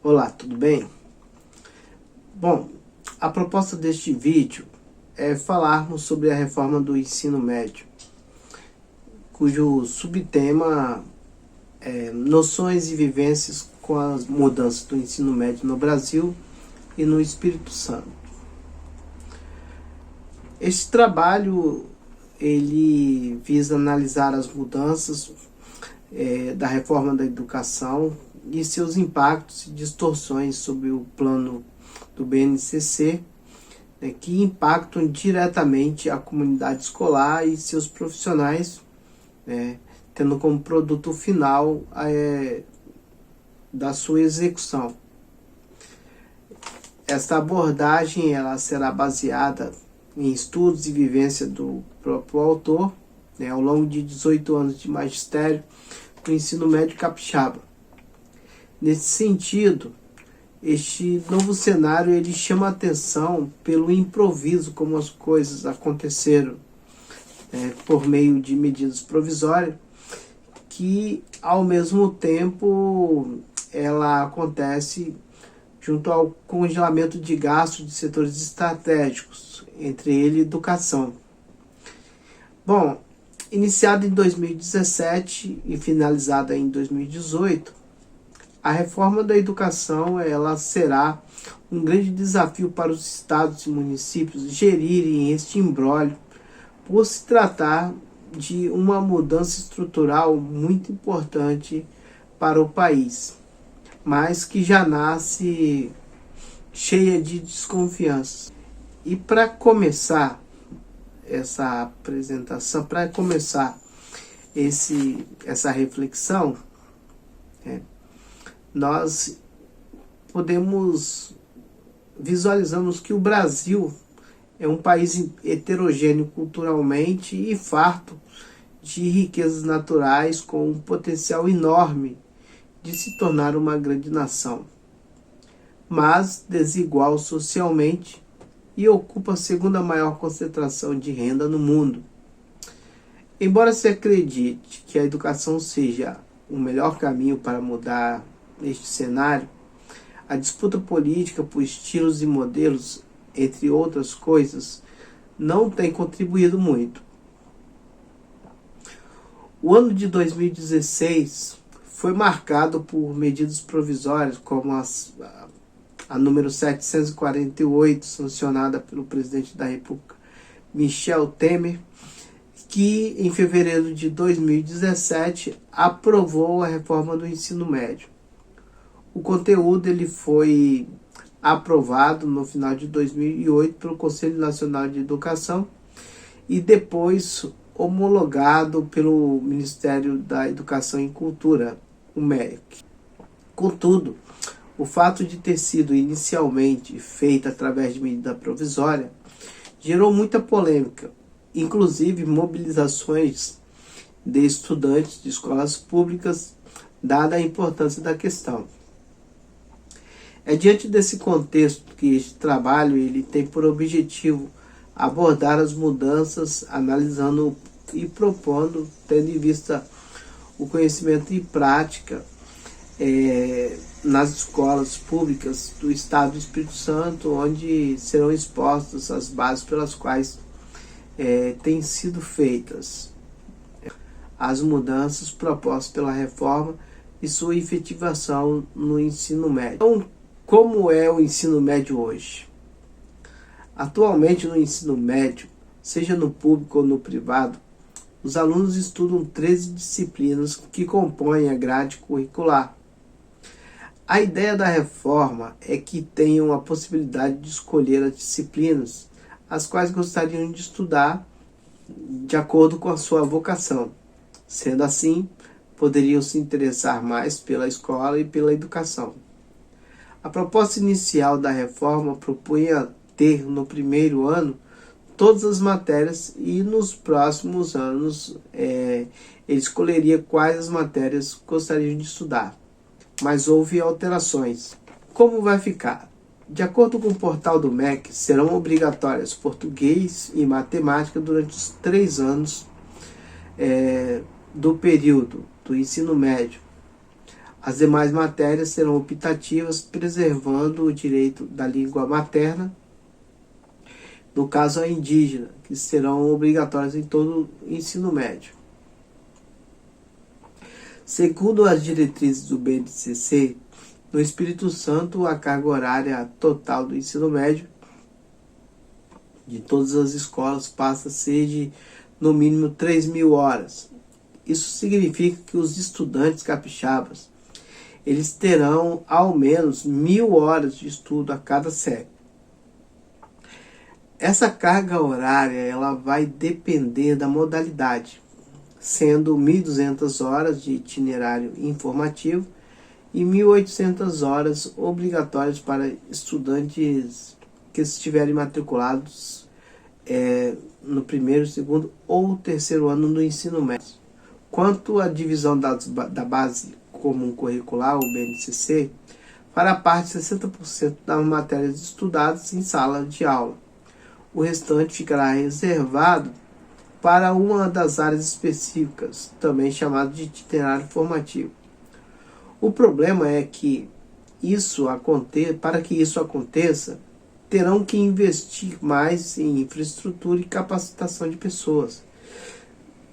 Olá, tudo bem? Bom, a proposta deste vídeo é falarmos sobre a reforma do ensino médio, cujo subtema é noções e vivências com as mudanças do ensino médio no Brasil e no Espírito Santo. Este trabalho ele visa analisar as mudanças da reforma da educação e seus impactos e distorções sobre o plano do BNCC, que impactam diretamente a comunidade escolar e seus profissionais, tendo como produto final da sua execução. Esta abordagem ela será baseada em estudos e vivência do próprio autor, ao longo de 18 anos de magistério do ensino médio capixaba. Nesse sentido, este novo cenário ele chama a atenção pelo improviso como as coisas aconteceram, por meio de medidas provisórias, que ao mesmo tempo ela acontece junto ao congelamento de gastos de setores estratégicos, entre eles educação. Bom, iniciada em 2017 e finalizada em 2018, a reforma da educação ela será um grande desafio para os estados e municípios gerirem este imbróglio, por se tratar de uma mudança estrutural muito importante para o país, mas que já nasce cheia de desconfiança. E para começar essa apresentação, para começar essa reflexão, nós visualizamos que o Brasil é um país heterogêneo culturalmente e farto de riquezas naturais, com um potencial enorme de se tornar uma grande nação, mas desigual socialmente e ocupa a segunda maior concentração de renda no mundo. Embora se acredite que a educação seja o melhor caminho para mudar este cenário, a disputa política por estilos e modelos, entre outras coisas, não tem contribuído muito. O ano de 2016 foi marcado por medidas provisórias como a número 748, sancionada pelo presidente da República, Michel Temer, que em fevereiro de 2017 aprovou a reforma do ensino médio. O conteúdo ele foi aprovado no final de 2008 pelo Conselho Nacional de Educação e depois homologado pelo Ministério da Educação e Cultura, o MEC. Contudo, o fato de ter sido inicialmente feita através de medida provisória gerou muita polêmica, inclusive mobilizações de estudantes de escolas públicas, dada a importância da questão. É diante desse contexto que este trabalho ele tem por objetivo abordar as mudanças, analisando e propondo, tendo em vista o conhecimento e prática nas escolas públicas do Estado do Espírito Santo, onde serão expostas as bases pelas quais têm sido feitas as mudanças propostas pela reforma e sua efetivação no ensino médio. Então, como é o ensino médio hoje? Atualmente no ensino médio, seja no público ou no privado, os alunos estudam 13 disciplinas que compõem a grade curricular. A ideia da reforma é que tenham a possibilidade de escolher as disciplinas as quais gostariam de estudar de acordo com a sua vocação. Sendo assim, poderiam se interessar mais pela escola e pela educação. A proposta inicial da reforma propunha ter no primeiro ano todas as matérias e nos próximos anos ele escolheria quais as matérias gostariam de estudar. Mas houve alterações. Como vai ficar? De acordo com o portal do MEC, serão obrigatórias português e matemática durante os 3 anos do período do ensino médio. As demais matérias serão optativas, preservando o direito da língua materna, no caso a indígena, que serão obrigatórias em todo o ensino médio. Segundo as diretrizes do BNCC, no Espírito Santo, a carga horária total do ensino médio de todas as escolas passa a ser de, no mínimo, 3.000 horas. Isso significa que os estudantes capixabas eles terão ao menos 1.000 horas de estudo a cada série. Essa carga horária ela vai depender da modalidade, sendo 1.200 horas de itinerário informativo e 1.800 horas obrigatórias para estudantes que estiverem matriculados no primeiro, segundo ou terceiro ano do ensino médio. Quanto à divisão da base comum curricular, o BNCC, fará parte de 60% das matérias estudadas em sala de aula. O restante ficará reservado para uma das áreas específicas, também chamada de itinerário formativo. O problema é que para que isso aconteça, terão que investir mais em infraestrutura e capacitação de pessoas.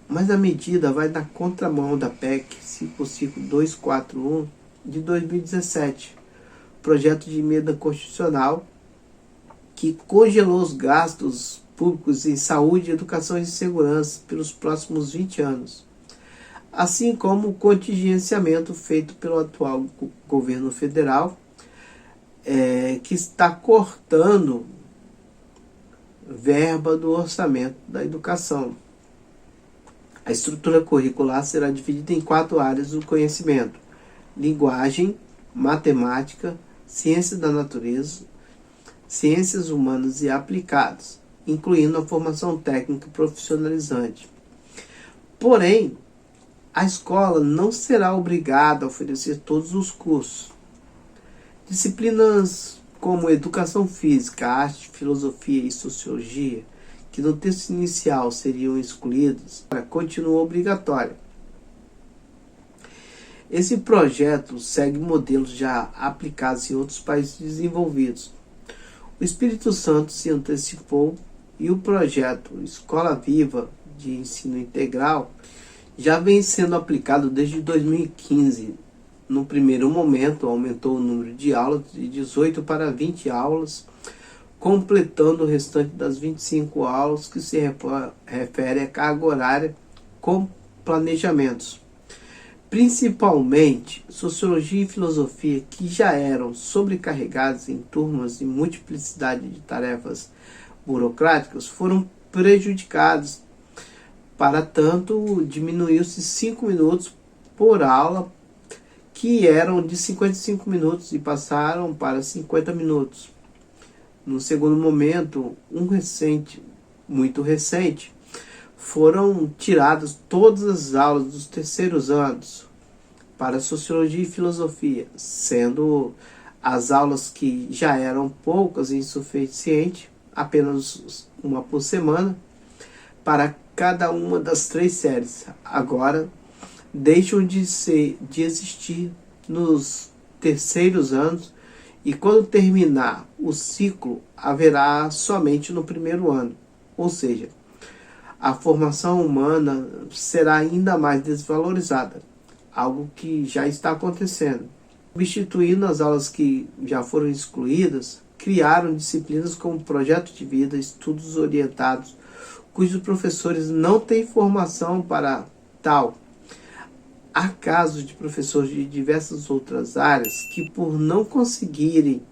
Mas a medida vai na contramão da PEC 55241 de 2017, projeto de emenda constitucional que congelou os gastos públicos em saúde, educação e segurança pelos próximos 20 anos, assim como o contingenciamento feito pelo atual governo federal, que está cortando verba do orçamento da educação. A estrutura curricular será dividida em 4 áreas do conhecimento: linguagem, matemática, ciência da natureza, ciências humanas e aplicadas, incluindo a formação técnica profissionalizante. Porém, a escola não será obrigada a oferecer todos os cursos. Disciplinas como educação física, arte, filosofia e sociologia, que no texto inicial seriam excluídas, continuam obrigatórias. Esse projeto segue modelos já aplicados em outros países desenvolvidos. O Espírito Santo se antecipou e o projeto Escola Viva de ensino integral já vem sendo aplicado desde 2015. No primeiro momento, aumentou o número de aulas de 18 para 20 aulas, completando o restante das 25 aulas que se refere à carga horária com planejamentos. Principalmente, sociologia e filosofia, que já eram sobrecarregadas em turmas e multiplicidade de tarefas burocráticas, foram prejudicadas. Para tanto, diminuiu-se 5 minutos por aula, que eram de 55 minutos e passaram para 50 minutos. No segundo momento, muito recente, foram tiradas todas as aulas dos terceiros anos para sociologia e filosofia, sendo as aulas que já eram poucas e insuficientes, apenas uma por semana, para cada uma das 3 séries. Agora deixam de existir nos terceiros anos, e quando terminar o ciclo, haverá somente no primeiro ano. Ou seja, a formação humana será ainda mais desvalorizada, algo que já está acontecendo. Substituindo as aulas que já foram excluídas, criaram disciplinas como projeto de vida, estudos orientados, cujos professores não têm formação para tal. Há casos de professores de diversas outras áreas que, por não conseguirem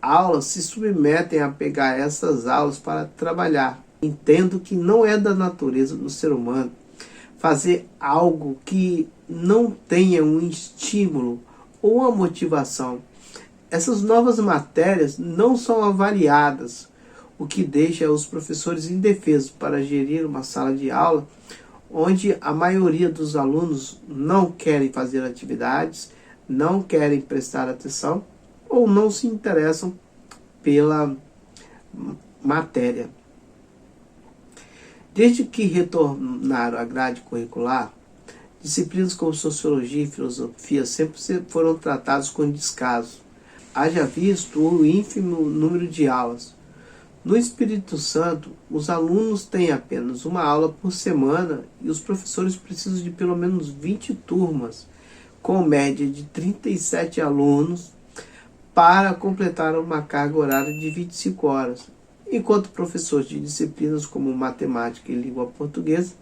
aulas, se submetem a pegar essas aulas para trabalhar. Entendo que não é da natureza do ser humano fazer algo que não tenha um estímulo ou uma motivação. Essas novas matérias não são avaliadas, o que deixa os professores indefesos para gerir uma sala de aula onde a maioria dos alunos não querem fazer atividades, não querem prestar atenção ou não se interessam pela matéria. Desde que retornaram à grade curricular, Disciplinas como sociologia e filosofia sempre foram tratadas com descaso. Haja visto o ínfimo número de aulas. No Espírito Santo, os alunos têm apenas uma aula por semana e os professores precisam de pelo menos 20 turmas, com média de 37 alunos, para completar uma carga horária de 25 horas, enquanto professores de disciplinas como matemática e língua portuguesa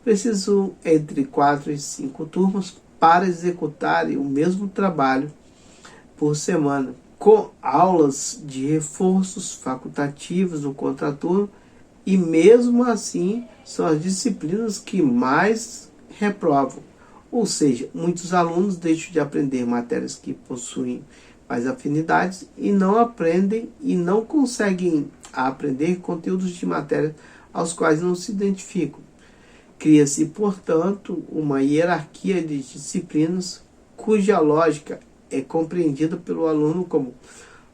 precisam entre 4 e 5 turmas para executarem o mesmo trabalho por semana, com aulas de reforços facultativos no contraturno, e mesmo assim são as disciplinas que mais reprovam. Ou seja, muitos alunos deixam de aprender matérias que possuem mais afinidades e não aprendem e não conseguem aprender conteúdos de matéria aos quais não se identificam. Cria-se, portanto, uma hierarquia de disciplinas cuja lógica é compreendida pelo aluno como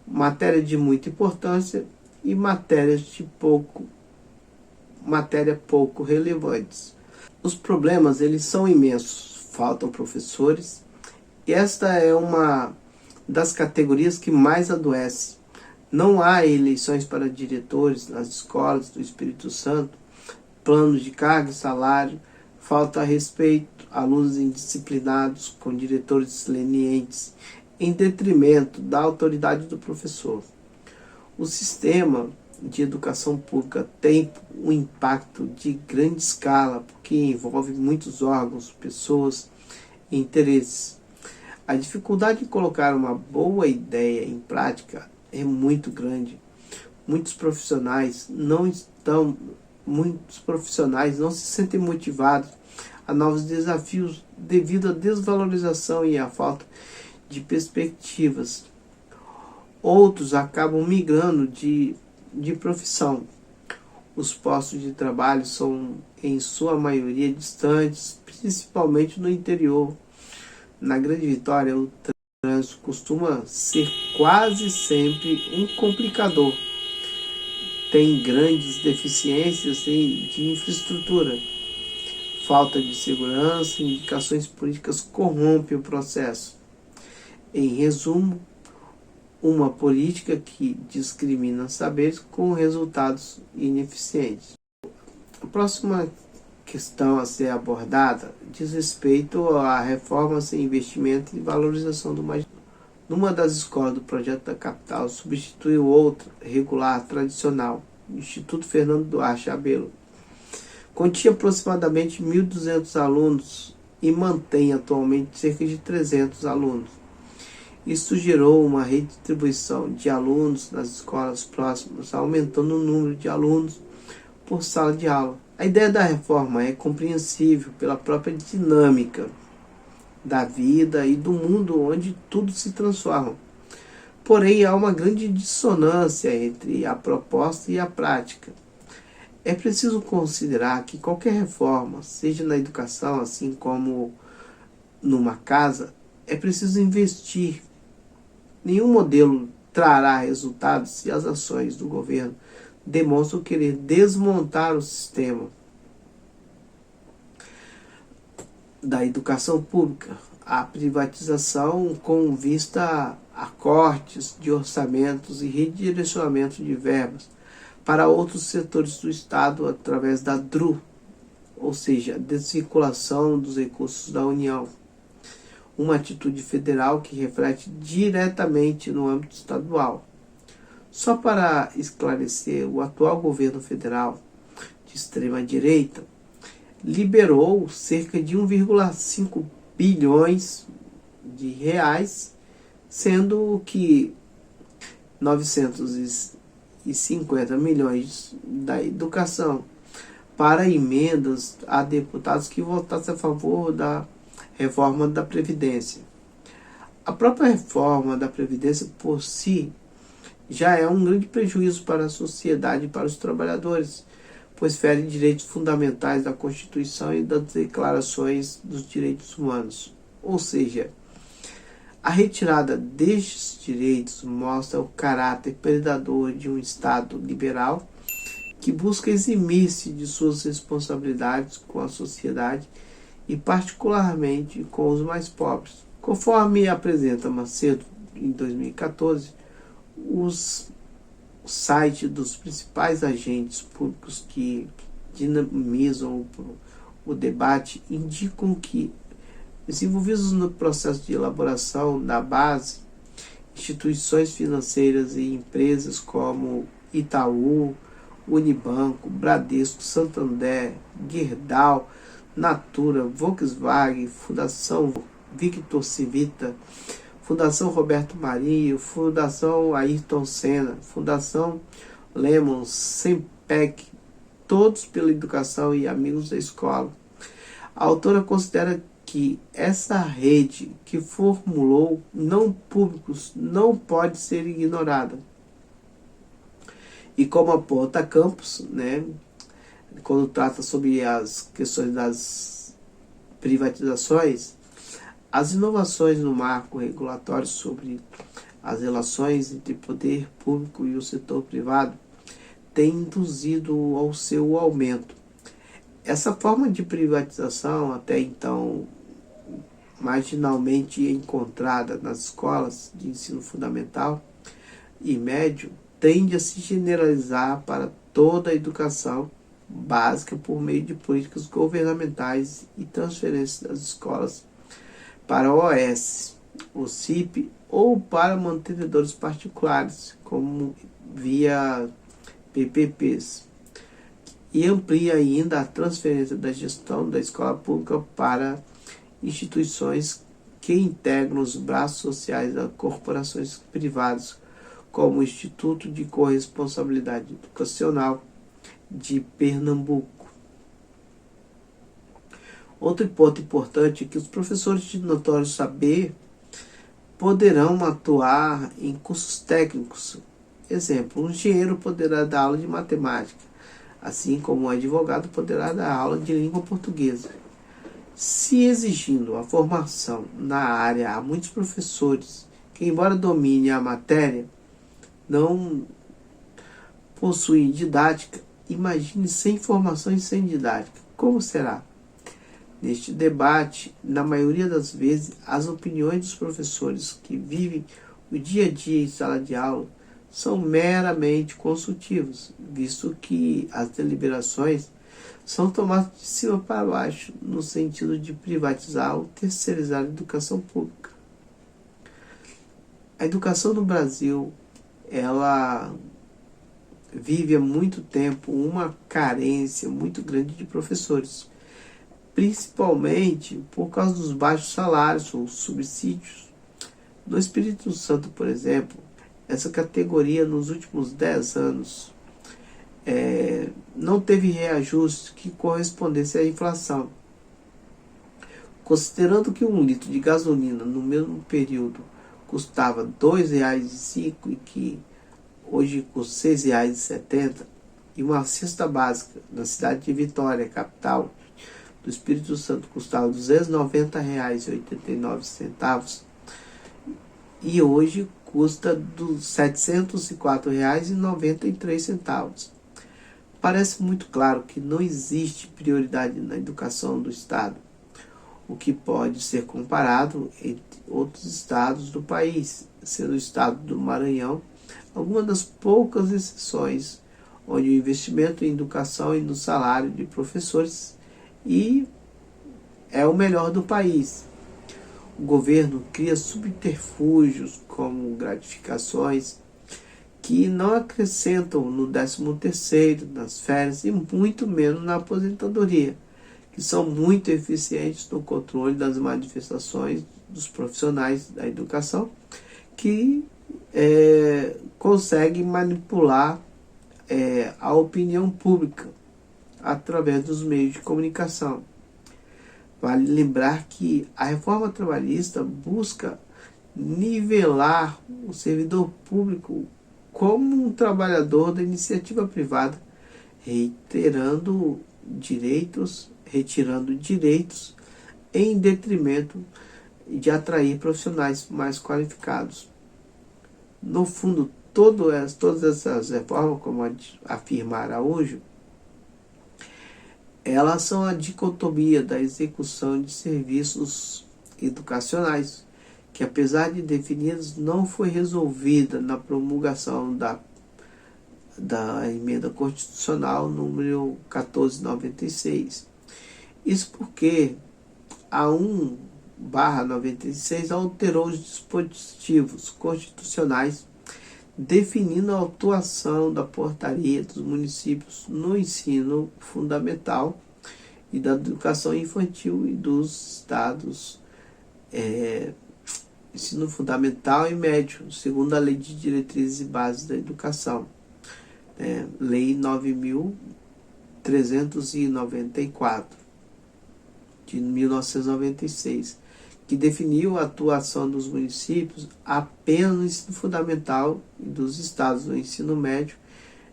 matéria de muita importância e matéria pouco relevantes. Os problemas eles são imensos, faltam professores, e esta é uma das categorias que mais adoece. Não há eleições para diretores nas escolas do Espírito Santo, planos de carga e salário, falta respeito, alunos indisciplinados com diretores lenientes, em detrimento da autoridade do professor. O sistema de educação pública tem um impacto de grande escala, porque envolve muitos órgãos, pessoas e interesses. A dificuldade de colocar uma boa ideia em prática é muito grande. Muitos profissionais não se sentem motivados a novos desafios devido à desvalorização e à falta de perspectivas. Outros acabam migrando de profissão. Os postos de trabalho são, em sua maioria, distantes, principalmente no interior. Na Grande Vitória, o trânsito costuma ser quase sempre um complicador. Tem grandes deficiências de infraestrutura. Falta de segurança e indicações políticas corrompem o processo. Em resumo, uma política que discrimina saberes com resultados ineficientes. A próxima questão a ser abordada diz respeito à reforma sem investimento e valorização do magistrado. Numa das escolas do projeto da capital, substituiu outra regular tradicional, o Instituto Fernando Duarte Abelo. Continha aproximadamente 1.200 alunos e mantém atualmente cerca de 300 alunos. Isso gerou uma redistribuição de alunos nas escolas próximas, aumentando o número de alunos por sala de aula. A ideia da reforma é compreensível pela própria dinâmica da vida e do mundo onde tudo se transforma. Porém, há uma grande dissonância entre a proposta e a prática. É preciso considerar que qualquer reforma, seja na educação, assim como numa casa, é preciso investir. Nenhum modelo trará resultados se as ações do governo demonstram querer desmontar o sistema da educação pública, a privatização com vista a cortes de orçamentos e redirecionamento de verbas para outros setores do Estado através da DRU, ou seja, a descirculação dos recursos da União. Uma atitude federal que reflete diretamente no âmbito estadual. Só para esclarecer, o atual governo federal de extrema-direita liberou cerca de 1,5 bilhões de reais, sendo que 950 milhões da educação para emendas a deputados que votassem a favor da reforma da Previdência. A própria reforma da Previdência por si já é um grande prejuízo para a sociedade e para os trabalhadores, pois fere direitos fundamentais da Constituição e das declarações dos direitos humanos. Ou seja, a retirada destes direitos mostra o caráter predador de um Estado liberal que busca eximir-se de suas responsabilidades com a sociedade e particularmente com os mais pobres. Conforme apresenta Macedo em 2014, os sites dos principais agentes públicos que dinamizam o debate indicam que, desenvolvidos no processo de elaboração da base, instituições financeiras e empresas como Itaú, Unibanco, Bradesco, Santander, Gerdau, Natura, Volkswagen, Fundação Victor Civita, Fundação Roberto Marinho, Fundação Ayrton Senna, Fundação Lemon, Sempec, todos pela educação e amigos da escola. A autora considera que essa rede que formulou não públicos não pode ser ignorada. E como aponta Campos, quando trata sobre as questões das privatizações, as inovações no marco regulatório sobre as relações entre poder público e o setor privado têm induzido ao seu aumento. Essa forma de privatização, até então marginalmente encontrada nas escolas de ensino fundamental e médio, tende a se generalizar para toda a educação básica por meio de políticas governamentais e transferências das escolas para a OS, o CIP, ou para mantenedores particulares, como via PPPs, e amplia ainda a transferência da gestão da escola pública para instituições que integram os braços sociais das corporações privadas, como o Instituto de Corresponsabilidade Educacional de Pernambuco. Outro ponto importante é que os professores de notório saber poderão atuar em cursos técnicos. Exemplo, um engenheiro poderá dar aula de matemática, assim como um advogado poderá dar aula de língua portuguesa. Se exigindo a formação na área, há muitos professores que, embora dominem a matéria, não possuem didática, imagine sem formação e sem didática. Como será? Neste debate, na maioria das vezes, as opiniões dos professores que vivem o dia a dia em sala de aula são meramente consultivos, visto que as deliberações são tomadas de cima para baixo, no sentido de privatizar ou terceirizar a educação pública. A educação no Brasil, ela vive há muito tempo uma carência muito grande de professores, principalmente por causa dos baixos salários ou subsídios. No Espírito Santo, por exemplo, essa categoria nos últimos 10 anos não teve reajuste que correspondesse à inflação. Considerando que um litro de gasolina no mesmo período custava R$ 2,05 e que hoje custa R$ 6,70, e uma cesta básica na cidade de Vitória, capital do Espírito Santo, custava R$ 290,89 e hoje custa R$ 704,93. Parece muito claro que não existe prioridade na educação do Estado, o que pode ser comparado entre outros estados do país, sendo o estado do Maranhão alguma das poucas exceções onde o investimento em educação e no salário de professores é o melhor do país. O governo cria subterfúgios como gratificações que não acrescentam no 13º, nas férias e muito menos na aposentadoria, que são muito eficientes no controle das manifestações dos profissionais da educação, que conseguem manipular a opinião pública através dos meios de comunicação. Vale lembrar que a reforma trabalhista busca nivelar o servidor público como um trabalhador da iniciativa privada, retirando direitos em detrimento de atrair profissionais mais qualificados. No fundo, todas essas reformas, como afirma Araújo, elas são a dicotomia da execução de serviços educacionais, que apesar de definidas, não foi resolvida na promulgação da emenda constitucional número 1496. Isso porque a 1/96 alterou os dispositivos constitucionais definindo a atuação da portaria dos municípios no ensino fundamental e da educação infantil e dos estados ensino fundamental e médio, segundo a Lei de Diretrizes e Bases da Educação, Lei 9.394, de 1996, que definiu a atuação dos municípios apenas no ensino fundamental e dos estados no ensino médio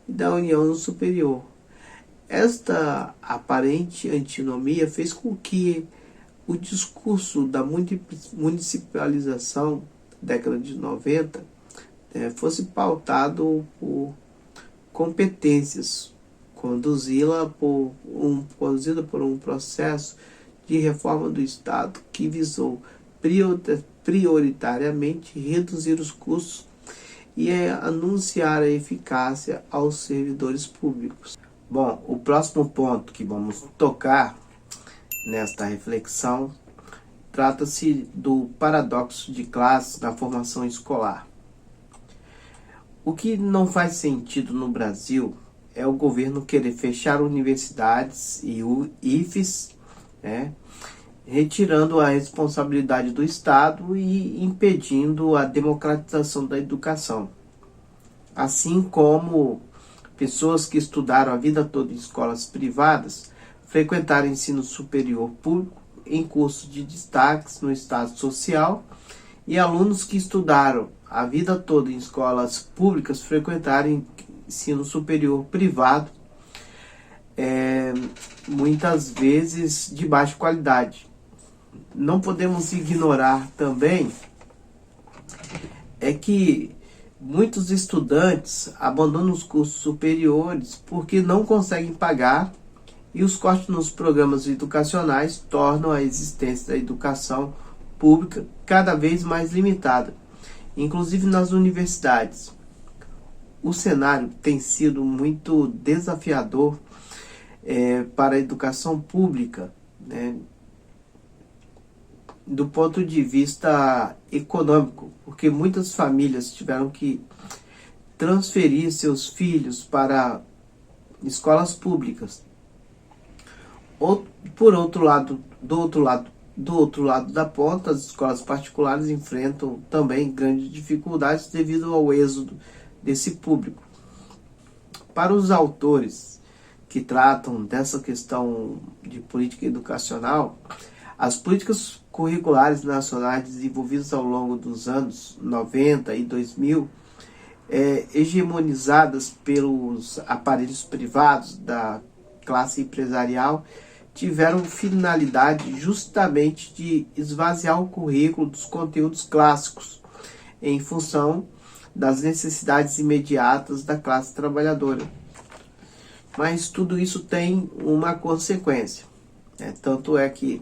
e da União no superior. Esta aparente antinomia fez com que o discurso da municipalização da década de 90 fosse pautado por competências, conduzida por um processo de reforma do Estado que visou prioritariamente reduzir os custos e anunciar a eficácia aos servidores públicos. Bom, o próximo ponto que vamos tocar nesta reflexão trata-se do paradoxo de classe na formação escolar. O que não faz sentido no Brasil é o governo querer fechar universidades e IFES, retirando a responsabilidade do Estado e impedindo a democratização da educação. Assim como pessoas que estudaram a vida toda em escolas privadas frequentaram ensino superior público em cursos de destaques no estado social e alunos que estudaram a vida toda em escolas públicas frequentaram ensino superior privado, muitas vezes de baixa qualidade. Não podemos ignorar também que muitos estudantes abandonam os cursos superiores porque não conseguem pagar e os cortes nos programas educacionais tornam a existência da educação pública cada vez mais limitada, inclusive nas universidades. O cenário tem sido muito desafiador para a educação pública, do ponto de vista econômico, porque muitas famílias tiveram que transferir seus filhos para escolas públicas. Ou, por outro lado, do outro lado da ponta, as escolas particulares enfrentam também grandes dificuldades devido ao êxodo desse público. Para os autores que tratam dessa questão de política educacional, as políticas curriculares nacionais desenvolvidas ao longo dos anos 90 e 2000, hegemonizadas pelos aparelhos privados da classe empresarial, tiveram finalidade justamente de esvaziar o currículo dos conteúdos clássicos em função das necessidades imediatas da classe trabalhadora. Mas tudo isso tem uma consequência. Tanto é que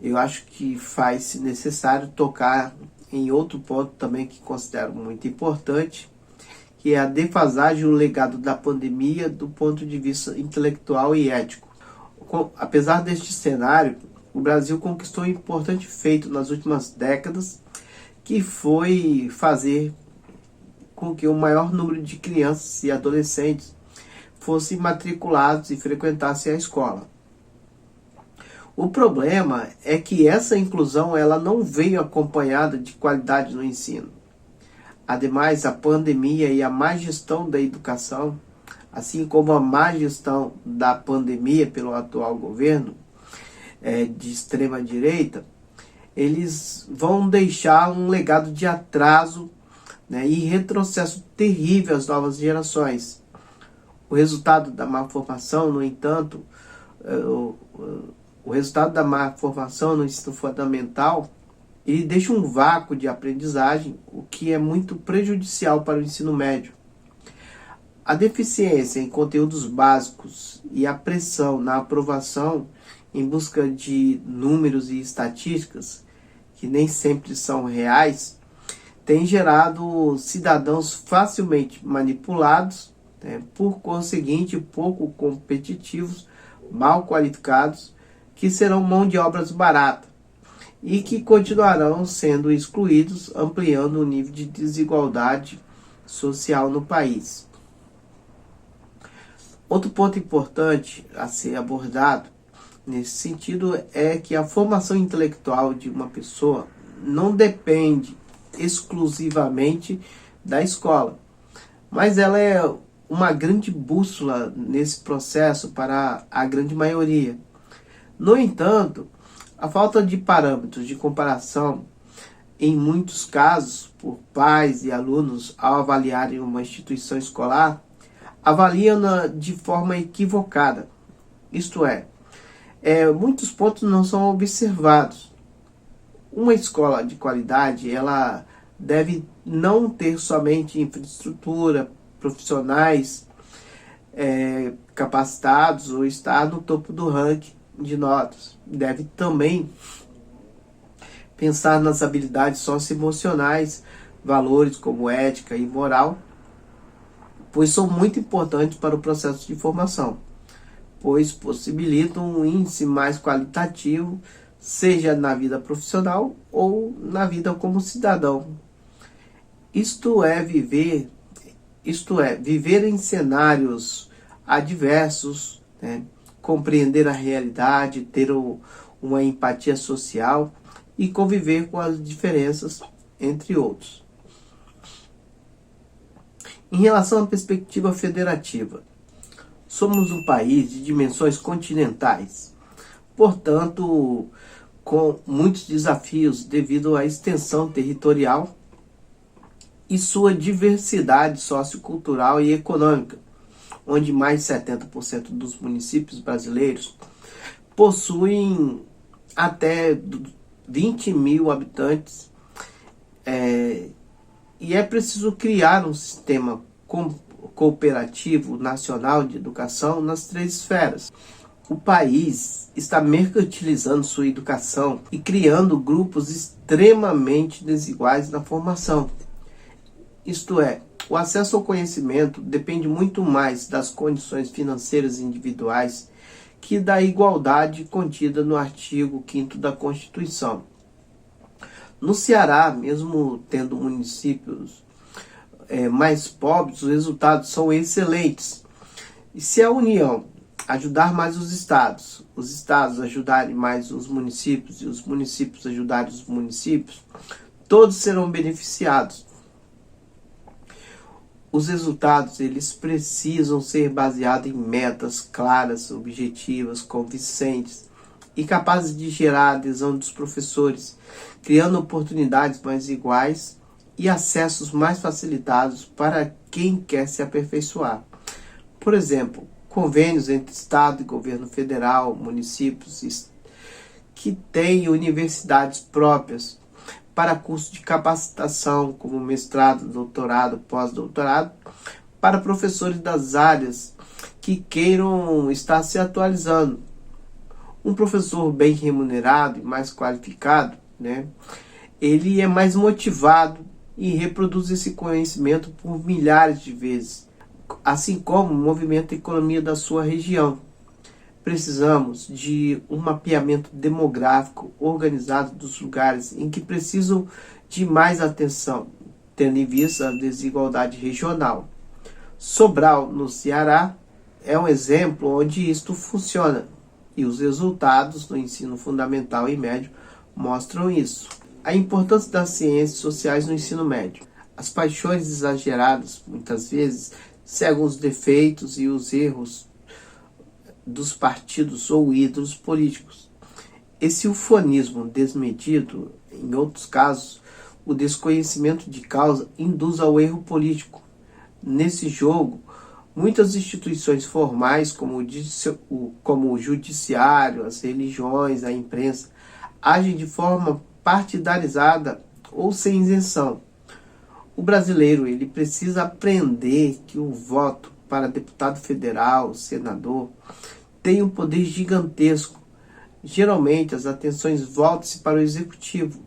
eu acho que faz-se necessário tocar em outro ponto também que considero muito importante, que é a defasagem e o legado da pandemia do ponto de vista intelectual e ético. Apesar deste cenário, o Brasil conquistou um importante feito nas últimas décadas, que foi fazer com que o maior número de crianças e adolescentes fossem matriculados e frequentassem a escola. O problema é que essa inclusão ela não veio acompanhada de qualidade no ensino. Ademais, a pandemia e a má gestão da educação, assim como a má gestão da pandemia pelo atual governo de extrema direita, eles vão deixar um legado de atraso, e retrocesso terrível às novas gerações. O resultado da má formação, no entanto, o resultado da má formação no ensino fundamental, ele deixa um vácuo de aprendizagem, o que é muito prejudicial para o ensino médio. A deficiência em conteúdos básicos e a pressão na aprovação em busca de números e estatísticas, que nem sempre são reais, tem gerado cidadãos facilmente manipulados, né, por conseguinte pouco competitivos, mal qualificados, que serão mão de obras barata e que continuarão sendo excluídos, ampliando o nível de desigualdade social no país. Outro ponto importante a ser abordado nesse sentido é que a formação intelectual de uma pessoa não depende exclusivamente da escola, mas ela é uma grande bússola nesse processo para a grande maioria. No entanto, a falta de parâmetros de comparação, em muitos casos, por pais e alunos ao avaliarem uma instituição escolar, avaliam-na de forma equivocada. Isto é, muitos pontos não são observados. Uma escola de qualidade, ela deve não ter somente infraestrutura, profissionais capacitados ou estar no topo do ranking de notas. Deve também pensar nas habilidades socioemocionais, valores como ética e moral, pois são muito importantes para o processo de formação, pois possibilitam um índice mais qualitativo, seja na vida profissional ou na vida como cidadão. Viver em cenários adversos, né? Compreender a realidade, ter uma empatia social e conviver com as diferenças, entre outros. Em relação à perspectiva federativa, somos um país de dimensões continentais, portanto, com muitos desafios devido à extensão territorial e sua diversidade sociocultural e econômica, onde mais de 70% dos municípios brasileiros possuem até 20 mil habitantes, e é preciso criar um sistema cooperativo nacional de educação nas 3 esferas. O país está mercantilizando sua educação e criando grupos extremamente desiguais na formação. Isto é, o acesso ao conhecimento depende muito mais das condições financeiras individuais que da igualdade contida no artigo 5º da Constituição. No Ceará, mesmo tendo municípios mais pobres, os resultados são excelentes. E se a União ajudar mais os estados ajudarem mais os municípios e os municípios ajudarem os municípios, todos serão beneficiados. Os resultados, eles precisam ser baseados em metas claras, objetivas, convincentes e capazes de gerar a adesão dos professores, criando oportunidades mais iguais e acessos mais facilitados para quem quer se aperfeiçoar. Por exemplo, convênios entre Estado e governo federal, municípios que têm universidades próprias para cursos de capacitação, como mestrado, doutorado, pós-doutorado, para professores das áreas que queiram estar se atualizando. Um professor bem remunerado e mais qualificado, né, ele é mais motivado e reproduz esse conhecimento por milhares de vezes, assim como movimenta a economia da sua região. Precisamos de um mapeamento demográfico organizado dos lugares em que precisam de mais atenção, tendo em vista a desigualdade regional. Sobral, no Ceará, é um exemplo onde isto funciona, e os resultados no ensino fundamental e médio mostram isso. A importância das ciências sociais no ensino médio. As paixões exageradas, muitas vezes, cegam os defeitos e os erros dos partidos ou ídolos políticos. Esse ufanismo desmedido, em outros casos, o desconhecimento de causa, induz ao erro político. Nesse jogo, muitas instituições formais, como o judiciário, as religiões, a imprensa, agem de forma partidarizada ou sem isenção. O brasileiro, ele precisa aprender que o voto para deputado federal, senador, tem um poder gigantesco. Geralmente as atenções voltam-se para o executivo.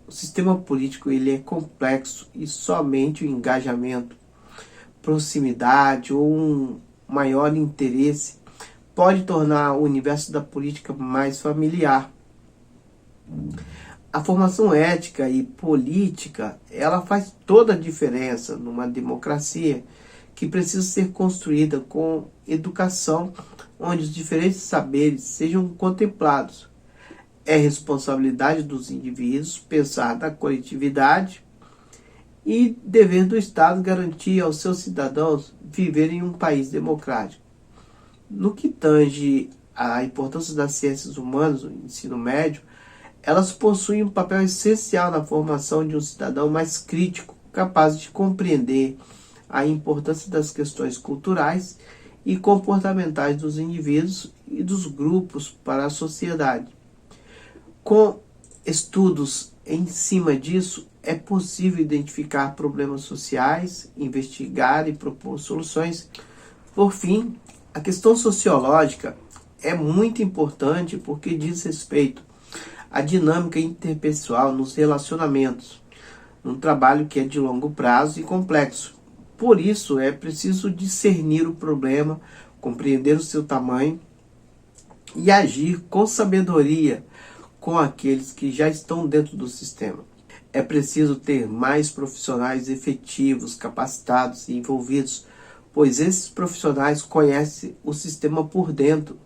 O sistema político ele é complexo e somente o engajamento, proximidade ou um maior interesse pode tornar o universo da política mais familiar. A formação ética e política, ela faz toda a diferença numa democracia que precisa ser construída com educação, onde os diferentes saberes sejam contemplados. É responsabilidade dos indivíduos pensar na coletividade e dever do Estado garantir aos seus cidadãos viver em um país democrático. No que tange à importância das ciências humanas no ensino médio, elas possuem um papel essencial na formação de um cidadão mais crítico, capaz de compreender a importância das questões culturais e comportamentais dos indivíduos e dos grupos para a sociedade. Com estudos em cima disso, é possível identificar problemas sociais, investigar e propor soluções. Por fim, a questão sociológica é muito importante porque diz respeito à dinâmica interpessoal nos relacionamentos, num trabalho que é de longo prazo e complexo. Por isso, é preciso discernir o problema, compreender o seu tamanho e agir com sabedoria com aqueles que já estão dentro do sistema. É preciso ter mais profissionais efetivos, capacitados e envolvidos, pois esses profissionais conhecem o sistema por dentro.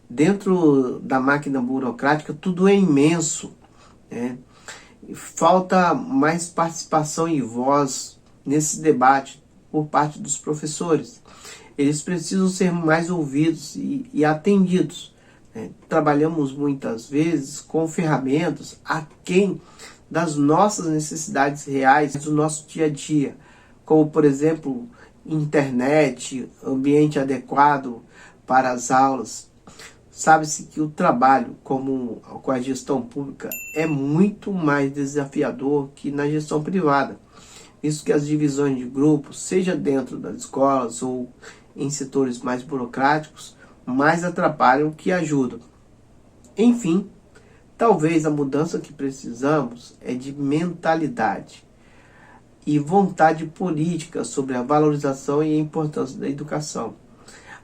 Dentro da máquina burocrática, tudo é imenso, né? Falta mais participação e voz nesse debate por parte dos professores. Eles precisam ser mais ouvidos e atendidos. Trabalhamos muitas vezes com ferramentas aquém das nossas necessidades reais do nosso dia a dia, como por exemplo internet, ambiente adequado para as aulas. Sabe-se que o trabalho com a gestão pública é muito mais desafiador que na gestão privada, visto que as divisões de grupos, seja dentro das escolas ou em setores mais burocráticos, mais atrapalham que ajudam. Enfim, talvez a mudança que precisamos é de mentalidade e vontade política sobre a valorização e a importância da educação,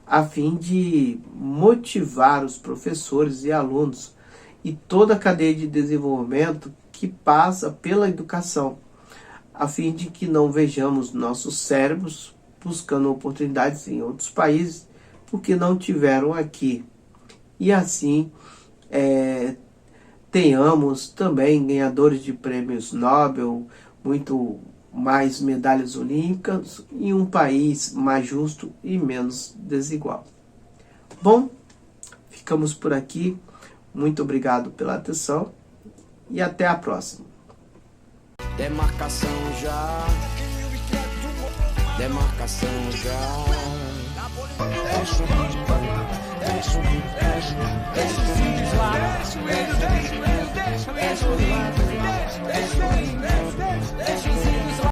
a fim de motivar os professores e alunos e toda a cadeia de desenvolvimento que passa pela educação, a fim de que não vejamos nossos cérebros buscando oportunidades em outros países porque não tiveram aqui. E assim tenhamos também ganhadores de prêmios Nobel, muito mais medalhas olímpicas e um país mais justo e menos desigual. Bom, ficamos por aqui. Muito obrigado pela atenção e até a próxima. Demarcação já. Demarcação já. Deixa